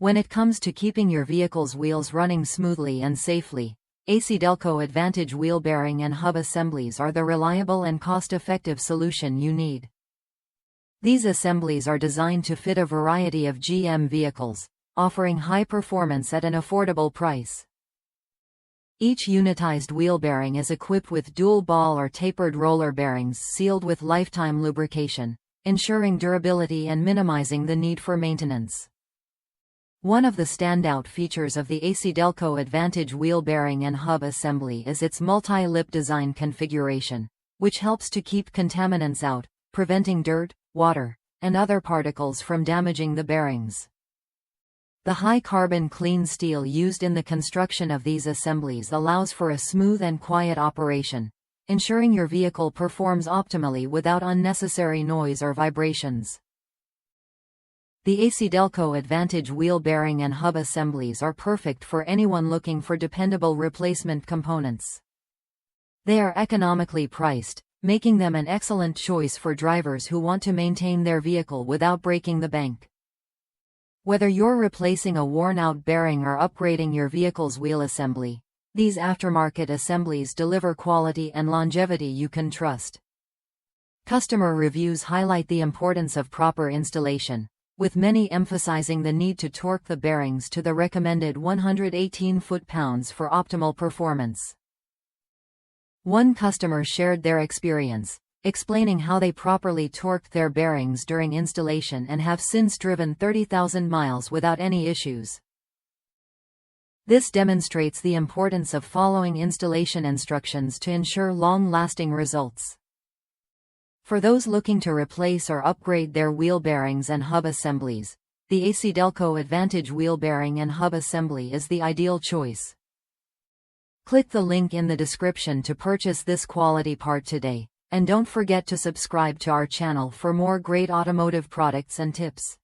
When it comes to keeping your vehicle's wheels running smoothly and safely, ACDelco Advantage wheel bearing and hub assemblies are the reliable and cost-effective solution you need. These assemblies are designed to fit a variety of GM vehicles, offering high performance at an affordable price. Each unitized wheel bearing is equipped with dual ball or tapered roller bearings sealed with lifetime lubrication, ensuring durability and minimizing the need for maintenance. One of the standout features of the ACDelco Advantage wheel bearing and hub assembly is its multi-lip design configuration, which helps to keep contaminants out, preventing dirt, water, and other particles from damaging the bearings. The high-carbon clean steel used in the construction of these assemblies allows for a smooth and quiet operation, ensuring your vehicle performs optimally without unnecessary noise or vibrations. The ACDelco Advantage wheel bearing and hub assemblies are perfect for anyone looking for dependable replacement components. They are economically priced, making them an excellent choice for drivers who want to maintain their vehicle without breaking the bank. Whether you're replacing a worn-out bearing or upgrading your vehicle's wheel assembly, these aftermarket assemblies deliver quality and longevity you can trust. Customer reviews highlight the importance of proper installation, with many emphasizing the need to torque the bearings to the recommended 118 foot-pounds for optimal performance. One customer shared their experience, explaining how they properly torqued their bearings during installation and have since driven 30,000 miles without any issues. This demonstrates the importance of following installation instructions to ensure long-lasting results. For those looking to replace or upgrade their wheel bearings and hub assemblies, the ACDelco Advantage wheel bearing and hub assembly is the ideal choice. Click the link in the description to purchase this quality part today. And don't forget to subscribe to our channel for more great automotive products and tips.